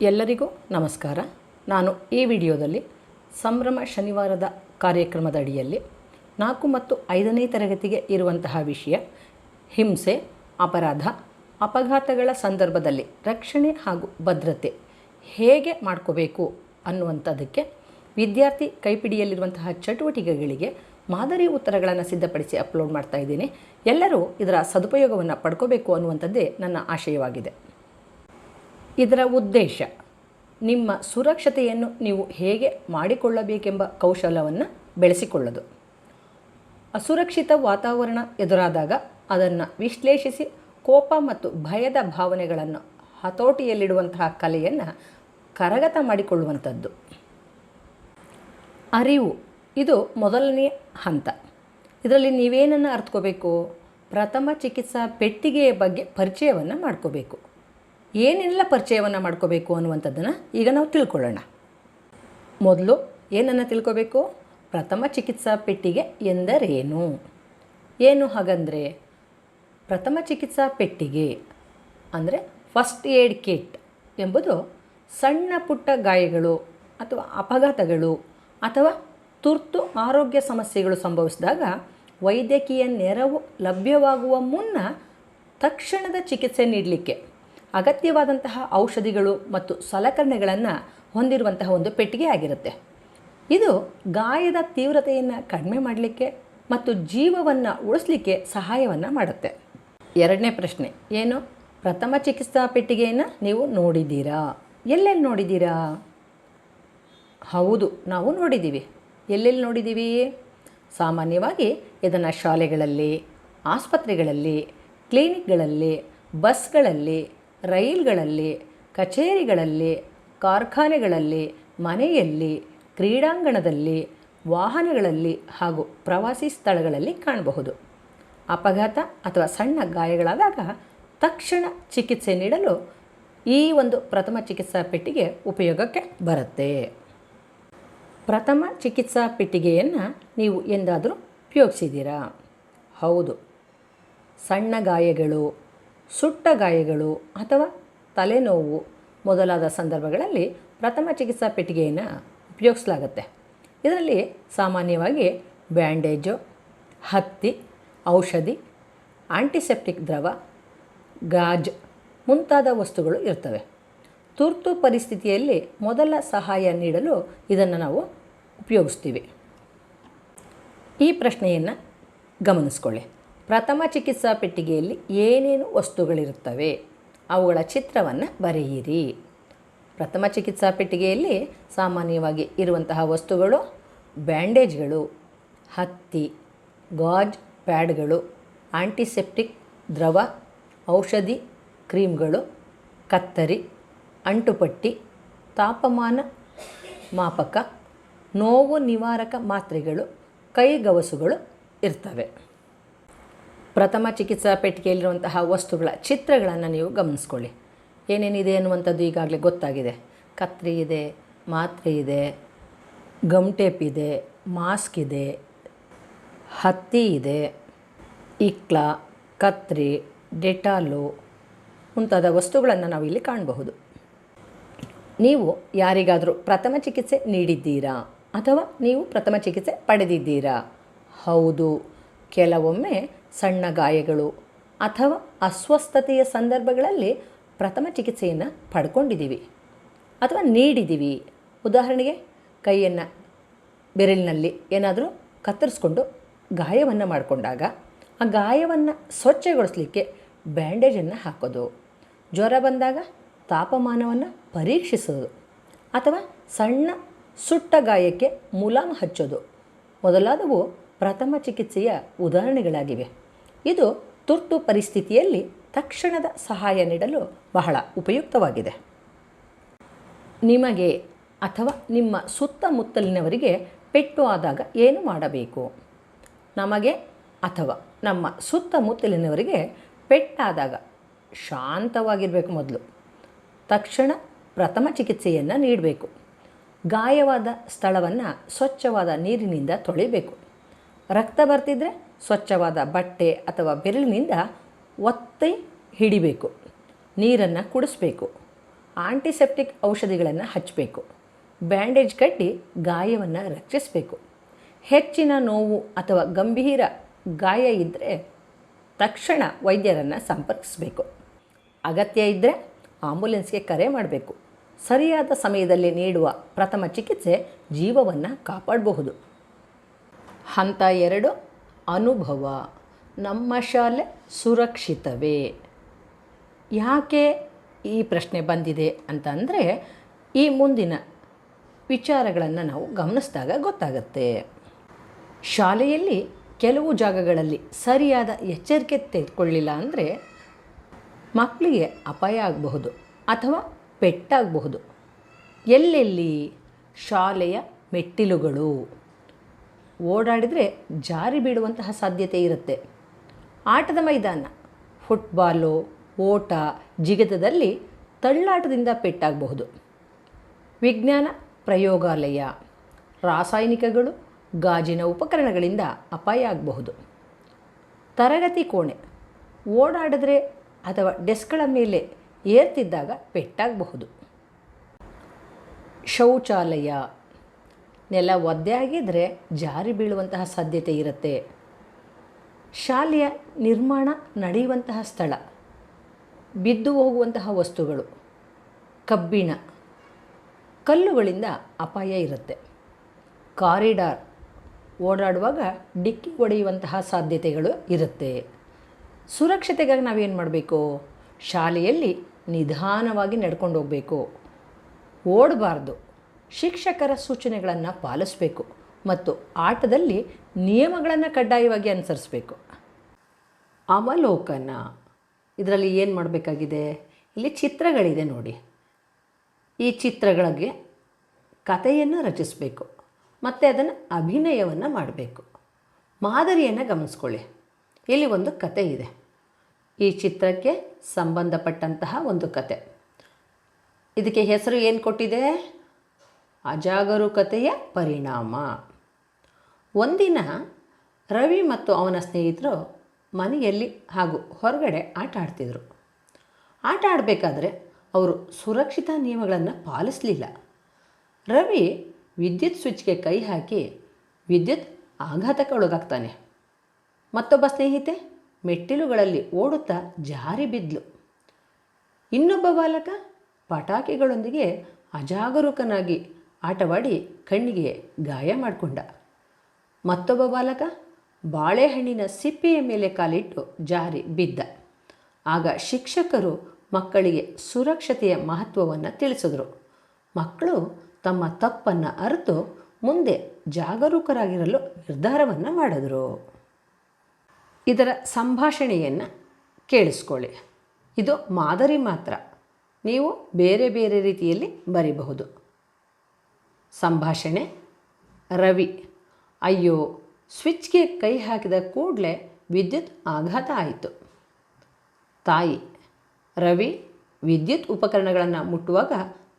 ಎಲ್ಲರಿಗೂ ನಮಸ್ಕಾರ. ನಾನು ಈ ವಿಡಿಯೋದಲ್ಲಿ ಸಂಭ್ರಮ ಶನಿವಾರದ ಕಾರ್ಯಕ್ರಮದ ಅಡಿಯಲ್ಲಿ 4 ಮತ್ತು 5ನೇ ತರಗತಿಗೆ ಇರುವಂತಹ ವಿಷಯ ಹಿಂಸೆ, ಅಪರಾಧ, ಅಪಘಾತಗಳ ಸಂದರ್ಭದಲ್ಲಿ ರಕ್ಷಣೆ ಹಾಗೂ ಭದ್ರತೆ ಹೇಗೆ ಮಾಡ್ಕೋಬೇಕು ಅನ್ನುವಂಥದ್ದಕ್ಕೆ ವಿದ್ಯಾರ್ಥಿ ಕೈಪಿಡಿಯಲ್ಲಿರುವಂತಹ ಚಟುವಟಿಕೆಗಳಿಗೆ ಮಾದರಿ ಉತ್ತರಗಳನ್ನು ಸಿದ್ಧಪಡಿಸಿ ಅಪ್ಲೋಡ್ ಮಾಡ್ತಾ ಇದ್ದೀನಿ. ಎಲ್ಲರೂ ಇದರ ಸದುಪಯೋಗವನ್ನು ಪಡ್ಕೋಬೇಕು ಅನ್ನುವಂಥದ್ದೇ ನನ್ನ ಆಶಯವಾಗಿದೆ. ಇದರ ಉದ್ದೇಶ ನಿಮ್ಮ ಸುರಕ್ಷತೆಯನ್ನು ನೀವು ಹೇಗೆ ಮಾಡಿಕೊಳ್ಳಬೇಕೆಂಬ ಕೌಶಲ್ಯವನ್ನು ಬೆಳೆಸಿಕೊಳ್ಳೋದು. ಅಸುರಕ್ಷಿತ ವಾತಾವರಣ ಎದುರಾದಾಗ ಅದನ್ನು ವಿಶ್ಲೇಷಿಸಿ ಕೋಪ ಮತ್ತು ಭಯದ ಭಾವನೆಗಳನ್ನು ಹತೋಟಿಯಲ್ಲಿಡುವಂತಹ ಕಲೆಯನ್ನು ಕರಗತ ಮಾಡಿಕೊಳ್ಳುವಂಥದ್ದು. ಅರಿವು ಇದು ಮೊದಲನೆಯ ಹಂತ. ಇದರಲ್ಲಿ ನೀವೇನನ್ನು ಅರ್ಥಕೋಬೇಕು? ಪ್ರಥಮ ಚಿಕಿತ್ಸಾ ಪೆಟ್ಟಿಗೆಯ ಬಗ್ಗೆ ಪರಿಚಯವನ್ನು ಮಾಡ್ಕೋಬೇಕು. ಏನೆಲ್ಲ ಪರಿಚಯವನ್ನು ಮಾಡ್ಕೋಬೇಕು ಅನ್ನುವಂಥದ್ದನ್ನು ಈಗ ನಾವು ತಿಳ್ಕೊಳ್ಳೋಣ. ಮೊದಲು ಏನನ್ನು ತಿಳ್ಕೋಬೇಕು? ಪ್ರಥಮ ಚಿಕಿತ್ಸಾ ಪೆಟ್ಟಿಗೆ ಎಂದರೇನು? ಏನು ಹಾಗಂದರೆ, ಪ್ರಥಮ ಚಿಕಿತ್ಸಾ ಪೆಟ್ಟಿಗೆ ಅಂದರೆ ಫಸ್ಟ್ ಏಡ್ ಕಿಟ್ ಎಂಬುದು ಸಣ್ಣ ಪುಟ್ಟ ಗಾಯಗಳು ಅಥವಾ ಅಪಘಾತಗಳು ಅಥವಾ ತುರ್ತು ಆರೋಗ್ಯ ಸಮಸ್ಯೆಗಳು ಸಂಭವಿಸಿದಾಗ ವೈದ್ಯಕೀಯ ನೆರವು ಲಭ್ಯವಾಗುವ ಮುನ್ನ ತಕ್ಷಣದ ಚಿಕಿತ್ಸೆ ನೀಡಲಿಕ್ಕೆ ಅಗತ್ಯವಾದಂತಹ ಔಷಧಿಗಳು ಮತ್ತು ಸಲಕರಣೆಗಳನ್ನು ಹೊಂದಿರುವಂತಹ ಒಂದು ಪೆಟ್ಟಿಗೆ ಆಗಿರುತ್ತೆ. ಇದು ಗಾಯದ ತೀವ್ರತೆಯನ್ನು ಕಡಿಮೆ ಮಾಡಲಿಕ್ಕೆ ಮತ್ತು ಜೀವವನ್ನು ಉಳಿಸಲಿಕ್ಕೆ ಸಹಾಯವನ್ನು ಮಾಡುತ್ತೆ. ಎರಡನೇ ಪ್ರಶ್ನೆ ಏನು? ಪ್ರಥಮ ಚಿಕಿತ್ಸಾ ಪೆಟ್ಟಿಗೆಯನ್ನು ನೀವು ನೋಡಿದ್ದೀರಾ? ಎಲ್ಲೆಲ್ಲಿ ನೋಡಿದ್ದೀರಾ? ಹೌದು, ನಾವು ನೋಡಿದ್ದೀವಿ. ಎಲ್ಲೆಲ್ಲಿ ನೋಡಿದ್ದೀವಿ? ಸಾಮಾನ್ಯವಾಗಿ ಇದನ್ನು ಶಾಲೆಗಳಲ್ಲಿ, ಆಸ್ಪತ್ರೆಗಳಲ್ಲಿ, ಕ್ಲಿನಿಕ್ಗಳಲ್ಲಿ, ಬಸ್ಗಳಲ್ಲಿ, ರೈಲ್ಗಳಲ್ಲಿ, ಕಚೇರಿಗಳಲ್ಲಿ, ಕಾರ್ಖಾನೆಗಳಲ್ಲಿ, ಮನೆಯಲ್ಲಿ, ಕ್ರೀಡಾಂಗಣದಲ್ಲಿ, ವಾಹನಗಳಲ್ಲಿ ಹಾಗೂ ಪ್ರವಾಸಿ ಸ್ಥಳಗಳಲ್ಲಿ ಕಾಣಬಹುದು. ಅಪಘಾತ ಅಥವಾ ಸಣ್ಣ ಗಾಯಗಳಾದಾಗ ತಕ್ಷಣ ಚಿಕಿತ್ಸೆ ನೀಡಲು ಈ ಒಂದು ಪ್ರಥಮ ಚಿಕಿತ್ಸಾ ಪೆಟ್ಟಿಗೆ ಉಪಯೋಗಕ್ಕೆ ಬರುತ್ತೆ. ಪ್ರಥಮ ಚಿಕಿತ್ಸಾ ಪೆಟ್ಟಿಗೆಯನ್ನು ನೀವು ಎಂದಾದರೂ ಉಪಯೋಗಿಸಿದ್ದೀರಾ? ಹೌದು. ಸಣ್ಣ ಗಾಯಗಳು, ಸುಟ್ಟ ಗಾಯಗಳು ಅಥವಾ ತಲೆನೋವು ಮೊದಲಾದ ಸಂದರ್ಭಗಳಲ್ಲಿ ಪ್ರಥಮ ಚಿಕಿತ್ಸಾ ಪೆಟ್ಟಿಗೆಯನ್ನು ಉಪಯೋಗಿಸಲಾಗುತ್ತೆ. ಇದರಲ್ಲಿ ಸಾಮಾನ್ಯವಾಗಿ ಬ್ಯಾಂಡೇಜು, ಹತ್ತಿ, ಔಷಧಿ, ಆಂಟಿಸೆಪ್ಟಿಕ್ ದ್ರವ, ಗಾಜ್ ಮುಂತಾದ ವಸ್ತುಗಳು ಇರ್ತವೆ. ತುರ್ತು ಪರಿಸ್ಥಿತಿಯಲ್ಲಿ ಮೊದಲ ಸಹಾಯ ನೀಡಲು ಇದನ್ನು ನಾವು ಉಪಯೋಗಿಸ್ತೀವಿ. ಈ ಪ್ರಶ್ನೆಯನ್ನು ಗಮನಿಸ್ಕೊಳ್ಳಿ. ಪ್ರಥಮ ಚಿಕಿತ್ಸಾ ಪೆಟ್ಟಿಗೆಯಲ್ಲಿ ಏನೇನು ವಸ್ತುಗಳಿರುತ್ತವೆ? ಅವುಗಳ ಚಿತ್ರವನ್ನು ಬರೆಯಿರಿ. ಪ್ರಥಮ ಚಿಕಿತ್ಸಾ ಪೆಟ್ಟಿಗೆಯಲ್ಲಿ ಸಾಮಾನ್ಯವಾಗಿ ಇರುವಂತಹ ವಸ್ತುಗಳು ಬ್ಯಾಂಡೇಜ್ಗಳು, ಹತ್ತಿ, ಗಾಜ್ ಪ್ಯಾಡ್ಗಳು, ಆಂಟಿಸೆಪ್ಟಿಕ್ ದ್ರವ, ಔಷಧಿ ಕ್ರೀಮ್ಗಳು, ಕತ್ತರಿ, ಅಂಟುಪಟ್ಟಿ, ತಾಪಮಾನ ಮಾಪಕ, ನೋವು ನಿವಾರಕ ಮಾತ್ರೆಗಳು, ಕೈಗವಸುಗಳು ಇರ್ತವೆ. ಪ್ರಥಮ ಚಿಕಿತ್ಸಾ ಪೆಟ್ಟಿಗೆಯಲ್ಲಿರುವಂತಹ ವಸ್ತುಗಳ ಚಿತ್ರಗಳನ್ನು ನೀವು ಗಮನಿಸ್ಕೊಳ್ಳಿ. ಏನೇನಿದೆ ಅನ್ನುವಂಥದ್ದು ಈಗಾಗಲೇ ಗೊತ್ತಾಗಿದೆ. ಕತ್ತರಿ ಇದೆ, ಮಾತ್ರೆ ಇದೆ, ಗಮ್ ಟೇಪ್ ಇದೆ, ಮಾಸ್ಕ್ ಇದೆ, ಹತ್ತಿ ಇದೆ, ಇಕ್ಲ, ಕತ್ತರಿ, ಡೆಟಾಲು ಮುಂತಾದ ವಸ್ತುಗಳನ್ನು ನಾವು ಇಲ್ಲಿ ಕಾಣಬಹುದು. ನೀವು ಯಾರಿಗಾದರೂ ಪ್ರಥಮ ಚಿಕಿತ್ಸೆ ನೀಡಿದ್ದೀರಾ ಅಥವಾ ನೀವು ಪ್ರಥಮ ಚಿಕಿತ್ಸೆ ಪಡೆದಿದ್ದೀರಾ? ಹೌದು. ಕೆಲವೊಮ್ಮೆ ಸಣ್ಣ ಗಾಯಗಳು ಅಥವಾ ಅಸ್ವಸ್ಥತೆಯ ಸಂದರ್ಭಗಳಲ್ಲಿ ಪ್ರಥಮ ಚಿಕಿತ್ಸೆಯನ್ನು ಪಡ್ಕೊಂಡಿದ್ದೀವಿ ಅಥವಾ ನೀಡಿದ್ದೀವಿ. ಉದಾಹರಣೆಗೆ ಕೈಯನ್ನು ಬೆರಳಿನಲ್ಲಿ ಏನಾದರೂ ಕತ್ತರಿಸ್ಕೊಂಡು ಗಾಯವನ್ನು ಮಾಡಿಕೊಂಡಾಗ ಆ ಗಾಯವನ್ನು ಸ್ವಚ್ಛಗೊಳಿಸಲಿಕ್ಕೆ ಬ್ಯಾಂಡೇಜನ್ನು ಹಾಕೋದು, ಜ್ವರ ಬಂದಾಗ ತಾಪಮಾನವನ್ನು ಪರೀಕ್ಷಿಸೋದು ಅಥವಾ ಸಣ್ಣ ಸುಟ್ಟ ಗಾಯಕ್ಕೆ ಮುಲಾಮು ಹಚ್ಚೋದು ಮೊದಲಾದವು ಪ್ರಥಮ ಚಿಕಿತ್ಸೆಯ ಉದಾಹರಣೆಗಳಾಗಿವೆ. ಇದು ತುರ್ತು ಪರಿಸ್ಥಿತಿಯಲ್ಲಿ ತಕ್ಷಣದ ಸಹಾಯ ನೀಡಲು ಬಹಳ ಉಪಯುಕ್ತವಾಗಿದೆ. ನಿಮಗೆ ಅಥವಾ ನಿಮ್ಮ ಸುತ್ತಮುತ್ತಲಿನವರಿಗೆ ಪೆಟ್ಟು ಆದಾಗ ಏನು ಮಾಡಬೇಕು? ನಮಗೆ ಅಥವಾ ನಮ್ಮ ಸುತ್ತಮುತ್ತಲಿನವರಿಗೆ ಪೆಟ್ಟಾದಾಗ ಶಾಂತವಾಗಿರಬೇಕು. ಮೊದಲು ತಕ್ಷಣ ಪ್ರಥಮ ಚಿಕಿತ್ಸೆಯನ್ನು ನೀಡಬೇಕು. ಗಾಯವಾದ ಸ್ಥಳವನ್ನು ಸ್ವಚ್ಛವಾದ ನೀರಿನಿಂದ ತೊಳಿಬೇಕು. ರಕ್ತ ಬರ್ತಿದ್ರೆ ಸ್ವಚ್ಛವಾದ ಬಟ್ಟೆ ಅಥವಾ ಬೆರಳಿನಿಂದ ಒತ್ತಿ ಹಿಡಿಬೇಕು. ನೀರನ್ನು ಕುಡಿಸ್ಬೇಕು. ಆಂಟಿಸೆಪ್ಟಿಕ್ ಔಷಧಿಗಳನ್ನು ಹಚ್ಚಬೇಕು. ಬ್ಯಾಂಡೇಜ್ ಕಟ್ಟಿ ಗಾಯವನ್ನು ರಕ್ಷಿಸಬೇಕು. ಹೆಚ್ಚಿನ ನೋವು ಅಥವಾ ಗಂಭೀರ ಗಾಯ ಇದ್ದರೆ ತಕ್ಷಣ ವೈದ್ಯರನ್ನು ಸಂಪರ್ಕಿಸಬೇಕು. ಅಗತ್ಯ ಇದ್ದರೆ ಆಂಬ್ಯುಲೆನ್ಸ್ಗೆ ಕರೆ ಮಾಡಬೇಕು. ಸರಿಯಾದ ಸಮಯದಲ್ಲಿ ನೀಡುವ ಪ್ರಥಮ ಚಿಕಿತ್ಸೆ ಜೀವವನ್ನು ಕಾಪಾಡಬಹುದು. ಹಂತ 2, ಅನುಭವ. ನಮ್ಮ ಶಾಲೆ ಸುರಕ್ಷಿತವೇ? ಯಾಕೆ ಈ ಪ್ರಶ್ನೆ ಬಂದಿದೆ ಅಂತಂದರೆ, ಈ ಮುಂದಿನ ವಿಚಾರಗಳನ್ನು ನಾವು ಗಮನಿಸಿದಾಗ ಗೊತ್ತಾಗುತ್ತೆ. ಶಾಲೆಯಲ್ಲಿ ಕೆಲವು ಜಾಗಗಳಲ್ಲಿ ಸರಿಯಾದ ಎಚ್ಚರಿಕೆ ತೆಗೆದುಕೊಳ್ಳಿಲ್ಲ ಅಂದರೆ ಮಕ್ಕಳಿಗೆ ಅಪಾಯ ಆಗಬಹುದು ಅಥವಾ ಪೆಟ್ಟಾಗಬಹುದು. ಎಲ್ಲೆಲ್ಲಿ? ಶಾಲೆಯ ಮೆಟ್ಟಿಲುಗಳು. ಓಡಾಡಿದರೆ ಜಾರಿ ಬೀಳುವಂತಹ ಸಾಧ್ಯತೆ ಇರುತ್ತೆ. ಆಟದ ಮೈದಾನ, ಫುಟ್ಬಾಲು, ಓಟ, ಜಿಗಿತದಲ್ಲಿ ತಳ್ಳಾಟದಿಂದ ಪೆಟ್ಟಾಗಬಹುದು. ವಿಜ್ಞಾನ ಪ್ರಯೋಗಾಲಯ, ರಾಸಾಯನಿಕಗಳು, ಗಾಜಿನ ಉಪಕರಣಗಳಿಂದ ಅಪಾಯ ಆಗಬಹುದು. ತರಗತಿ ಕೋಣೆ, ಓಡಾಡಿದ್ರೆ ಅಥವಾ ಡೆಸ್ಕ್ಗಳ ಮೇಲೆ ಏರ್ತಿದ್ದಾಗ ಪೆಟ್ಟಾಗಬಹುದು. ಶೌಚಾಲಯ, ನೆಲ ಒದ್ದೆ ಆಗಿದ್ದರೆ ಜಾರಿ ಬೀಳುವಂತಹ ಸಾಧ್ಯತೆ ಇರುತ್ತೆ. ಶಾಲೆಯ ನಿರ್ಮಾಣ ನಡೆಯುವಂತಹ ಸ್ಥಳ, ಬಿದ್ದು ಹೋಗುವಂತಹ ವಸ್ತುಗಳು, ಕಬ್ಬಿಣ, ಕಲ್ಲುಗಳಿಂದ ಅಪಾಯ ಇರುತ್ತೆ. ಕಾರಿಡಾರ್, ಓಡಾಡುವಾಗ ಡಿಕ್ಕಿ ಹೊಡೆಯುವಂತಹ ಸಾಧ್ಯತೆಗಳು ಇರುತ್ತೆ. ಸುರಕ್ಷತೆಗಾಗಿ ನಾವೇನು ಮಾಡಬೇಕು? ಶಾಲೆಯಲ್ಲಿ ನಿಧಾನವಾಗಿ ನಡ್ಕೊಂಡು ಹೋಗಬೇಕು, ಓಡಬಾರ್ದು, ಶಿಕ್ಷಕರ ಸೂಚನೆಗಳನ್ನು ಪಾಲಿಸಬೇಕು ಮತ್ತು ಆಟದಲ್ಲಿ ನಿಯಮಗಳನ್ನು ಕಡ್ಡಾಯವಾಗಿ ಅನುಸರಿಸಬೇಕು. ಅವಲೋಕನ, ಇದರಲ್ಲಿ ಏನು ಮಾಡಬೇಕಾಗಿದೆ? ಇಲ್ಲಿ ಚಿತ್ರಗಳಿದೆ ನೋಡಿ. ಈ ಚಿತ್ರಗಳಿಗೆ ಕಥೆಯನ್ನು ರಚಿಸಬೇಕು ಮತ್ತು ಅದನ್ನು ಅಭಿನಯವನ್ನು ಮಾಡಬೇಕು. ಮಾದರಿಯನ್ನು ಗಮನಿಸ್ಕೊಳ್ಳಿ. ಇಲ್ಲಿ ಒಂದು ಕತೆ ಇದೆ. ಈ ಚಿತ್ರಕ್ಕೆ ಸಂಬಂಧಪಟ್ಟಂತಹ ಒಂದು ಕತೆ. ಇದಕ್ಕೆ ಹೆಸರು ಏನು ಕೊಟ್ಟಿದೆ? ಅಜಾಗರೂಕತೆಯ ಪರಿಣಾಮ. ಒಂದಿನ ರವಿ ಮತ್ತು ಅವನ ಸ್ನೇಹಿತರು ಮನೆಯಲ್ಲಿ ಹಾಗೂ ಹೊರಗಡೆ ಆಟ ಆಡ್ತಿದ್ರು. ಆಟ ಆಡಬೇಕಾದ್ರೆ ಅವರು ಸುರಕ್ಷಿತ ನಿಯಮಗಳನ್ನು ಪಾಲಿಸಲಿಲ್ಲ. ರವಿ ವಿದ್ಯುತ್ ಸ್ವಿಚ್ಗೆ ಕೈ ಹಾಕಿ ವಿದ್ಯುತ್ ಆಘಾತಕ್ಕೆ ಒಳಗಾಗ್ತಾನೆ. ಮತ್ತೊಬ್ಬ ಸ್ನೇಹಿತೆ ಮೆಟ್ಟಿಲುಗಳಲ್ಲಿ ಓಡುತ್ತಾ ಜಾರಿ ಬಿದ್ಲು. ಇನ್ನೊಬ್ಬ ಬಾಲಕ ಪಟಾಕಿಗಳೊಂದಿಗೆ ಅಜಾಗರೂಕನಾಗಿ ಆಟವಾಡಿ ಕಣ್ಣಿಗೆ ಗಾಯ ಮಾಡಿಕೊಂಡ. ಮತ್ತೊಬ್ಬ ಬಾಲಕ ಬಾಳೆಹಣ್ಣಿನ ಸಿಪ್ಪೆಯ ಮೇಲೆ ಕಾಲಿಟ್ಟು ಜಾರಿ ಬಿದ್ದ. ಆಗ ಶಿಕ್ಷಕರು ಮಕ್ಕಳಿಗೆ ಸುರಕ್ಷತೆಯ ಮಹತ್ವವನ್ನು ತಿಳಿಸಿದರು. ಮಕ್ಕಳು ತಮ್ಮ ತಪ್ಪನ್ನು ಅರಿತು ಮುಂದೆ ಜಾಗರೂಕರಾಗಿರಲು ನಿರ್ಧಾರವನ್ನು ಮಾಡಿದರು. ಇದರ ಸಂಭಾಷಣೆಯನ್ನು ಕೇಳಿಸ್ಕೊಳ್ಳಿ. ಇದು ಮಾದರಿ ಮಾತ್ರ, ನೀವು ಬೇರೆ ಬೇರೆ ರೀತಿಯಲ್ಲಿ ಬರೀಬಹುದು. ಸಂಭಾಷಣೆ. ರವಿ: ಅಯ್ಯೋ, ಸ್ವಿಚ್ಗೆ ಕೈ ಹಾಕಿದ ಕೂಡಲೇ ವಿದ್ಯುತ್ ಆಘಾತ ಆಯಿತು. ತಾಯಿ: ರವಿ, ವಿದ್ಯುತ್ ಉಪಕರಣಗಳನ್ನು ಮುಟ್ಟುವಾಗ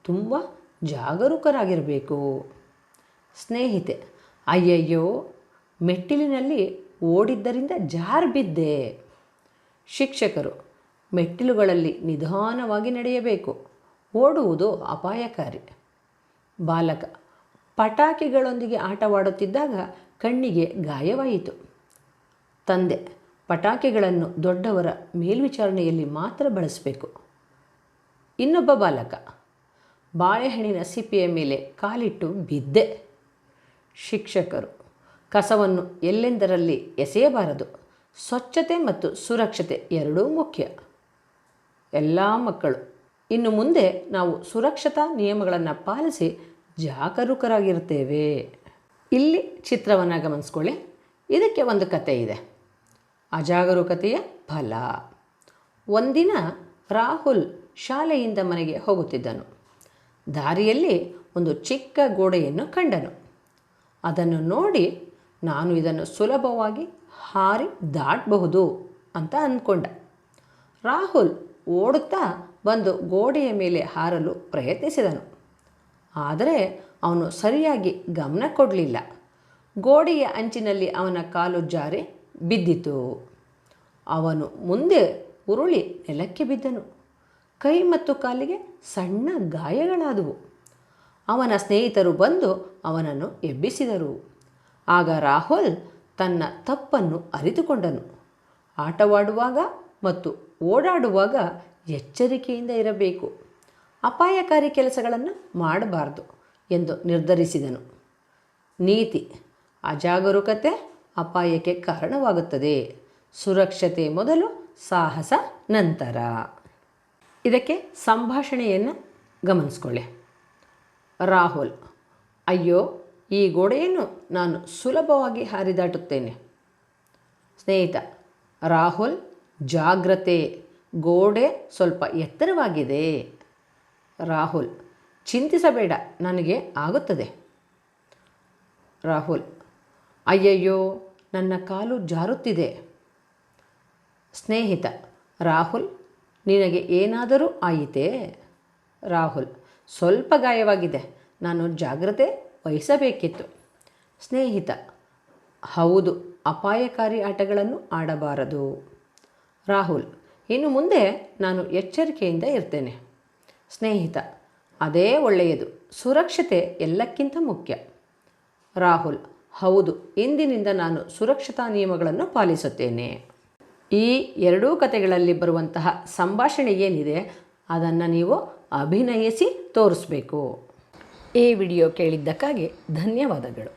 ತುಂಬ ಜಾಗರೂಕರಾಗಿರಬೇಕು. ಸ್ನೇಹಿತೆ: ಅಯ್ಯಯ್ಯೋ, ಮೆಟ್ಟಿಲಿನಲ್ಲಿ ಓಡಿದ್ದರಿಂದ ಜಾರಿ ಬಿದ್ದೆ. ಶಿಕ್ಷಕರು: ಮೆಟ್ಟಿಲುಗಳಲ್ಲಿ ನಿಧಾನವಾಗಿ ನಡೆಯಬೇಕು, ಓಡುವುದು ಅಪಾಯಕಾರಿ. ಬಾಲಕ: ಪಟಾಕಿಗಳೊಂದಿಗೆ ಆಟವಾಡುತ್ತಿದ್ದಾಗ ಕಣ್ಣಿಗೆ ಗಾಯವಾಯಿತು. ತಂದೆ: ಪಟಾಕಿಗಳನ್ನು ದೊಡ್ಡವರ ಮೇಲ್ವಿಚಾರಣೆಯಲ್ಲಿ ಮಾತ್ರ ಬಳಸಬೇಕು. ಇನ್ನೊಬ್ಬ ಬಾಲಕ: ಬಾಳೆಹಣ್ಣಿನ ಸಿಪ್ಪೆಯ ಮೇಲೆ ಕಾಲಿಟ್ಟು ಬಿದ್ದೆ. ಶಿಕ್ಷಕರು: ಕಸವನ್ನು ಎಲ್ಲೆಂದರಲ್ಲಿ ಎಸೆಯಬಾರದು, ಸ್ವಚ್ಛತೆ ಮತ್ತು ಸುರಕ್ಷತೆ ಎರಡೂ ಮುಖ್ಯ. ಎಲ್ಲ ಮಕ್ಕಳು, ಇನ್ನು ಮುಂದೆ ನಾವು ಸುರಕ್ಷತಾ ನಿಯಮಗಳನ್ನು ಪಾಲಿಸಿ ಜಾಗರೂಕರಾಗಿರ್ತೇವೆ. ಇಲ್ಲಿ ಚಿತ್ರವನ್ನು ಗಮನಿಸ್ಕೊಳ್ಳಿ. ಇದಕ್ಕೆ ಒಂದು ಕತೆ ಇದೆ. ಅಜಾಗರೂಕತೆಯ ಫಲ. ಒಂದಿನ ರಾಹುಲ್ ಶಾಲೆಯಿಂದ ಮನೆಗೆ ಹೋಗುತ್ತಿದ್ದನು. ದಾರಿಯಲ್ಲಿ ಒಂದು ಚಿಕ್ಕ ಗೋಡೆಯನ್ನು ಕಂಡನು. ಅದನ್ನು ನೋಡಿ ನಾನು ಇದನ್ನು ಸುಲಭವಾಗಿ ಹಾರಿ ದಾಟಬಹುದು ಅಂತ ಅಂದ್ಕೊಂಡ. ರಾಹುಲ್ ಓಡುತ್ತಾ ಬಂದು ಗೋಡೆಯ ಮೇಲೆ ಹಾರಲು ಪ್ರಯತ್ನಿಸಿದನು. ಆದರೆ ಅವನು ಸರಿಯಾಗಿ ಗಮನ ಕೊಡಲಿಲ್ಲ. ಗೋಡೆಯ ಅಂಚಿನಲ್ಲಿ ಅವನ ಕಾಲು ಜಾರಿ ಬಿದ್ದಿತು. ಅವನು ಮುಂದೆ ಉರುಳಿ ನೆಲಕ್ಕೆ ಬಿದ್ದನು. ಕೈ ಮತ್ತು ಕಾಲಿಗೆ ಸಣ್ಣ ಗಾಯಗಳಾದವು. ಅವನ ಸ್ನೇಹಿತರು ಬಂದು ಅವನನ್ನು ಎಬ್ಬಿಸಿದರು. ಆಗ ರಾಹುಲ್ ತನ್ನ ತಪ್ಪನ್ನು ಅರಿತುಕೊಂಡನು. ಆಟವಾಡುವಾಗ ಮತ್ತು ಓಡಾಡುವಾಗ ಎಚ್ಚರಿಕೆಯಿಂದ ಇರಬೇಕು, ಅಪಾಯಕಾರಿ ಕೆಲಸಗಳನ್ನು ಮಾಡಬಾರದು ಎಂದು ನಿರ್ಧರಿಸಿದನು. ನೀತಿ: ಅಜಾಗರೂಕತೆ ಅಪಾಯಕ್ಕೆ ಕಾರಣವಾಗುತ್ತದೆ. ಸುರಕ್ಷತೆ ಮೊದಲು, ಸಾಹಸ ನಂತರ. ಇದಕ್ಕೆ ಸಂಭಾಷಣೆಯನ್ನು ಗಮನಿಸ್ಕೊಳ್ಳಿ. ರಾಹುಲ್: ಅಯ್ಯೋ, ಈ ಗೋಡೆಯನ್ನು ನಾನು ಸುಲಭವಾಗಿ ಹಾರಿದಾಟುತ್ತೇನೆ. ಸ್ನೇಹಿತ: ರಾಹುಲ್, ಜಾಗ್ರತೆ, ಗೋಡೆ ಸ್ವಲ್ಪ ಎತ್ತರವಾಗಿದೆ. ರಾಹುಲ್: ಚಿಂತಿಸಬೇಡ, ನನಗೆ ಆಗುತ್ತದೆ. ರಾಹುಲ್: ಅಯ್ಯಯ್ಯೋ, ನನ್ನ ಕಾಲು ಜಾರುತ್ತಿದೆ. ಸ್ನೇಹಿತ: ರಾಹುಲ್, ನಿನಗೆ ಏನಾದರೂ ಆಯಿತೇ? ರಾಹುಲ್: ಸ್ವಲ್ಪ ಗಾಯವಾಗಿದೆ, ನಾನು ಜಾಗ್ರತೆ ವಹಿಸಬೇಕಿತ್ತು. ಸ್ನೇಹಿತ: ಹೌದು, ಅಪಾಯಕಾರಿ ಆಟಗಳನ್ನು ಆಡಬಾರದು. ರಾಹುಲ್: ಇನ್ನು ಮುಂದೆ ನಾನು ಎಚ್ಚರಿಕೆಯಿಂದ ಇರ್ತೇನೆ. ಸ್ನೇಹಿತ: ಅದೇ ಒಳ್ಳೆಯದು, ಸುರಕ್ಷತೆ ಎಲ್ಲಕ್ಕಿಂತ ಮುಖ್ಯ. ರಾಹುಲ್: ಹೌದು, ಇಂದಿನಿಂದ ನಾನು ಸುರಕ್ಷತಾ ನಿಯಮಗಳನ್ನು ಪಾಲಿಸುತ್ತೇನೆ. ಈ ಎರಡೂ ಕಥೆಗಳಲ್ಲಿ ಬರುವಂತಹ ಸಂಭಾಷಣೆ ಏನಿದೆ ಅದನ್ನು ನೀವು ಅಭಿನಯಿಸಿ ತೋರಿಸ್ಬೇಕು. ಈ ವಿಡಿಯೋ ಕೇಳಿದ್ದಕ್ಕಾಗಿ ಧನ್ಯವಾದಗಳು.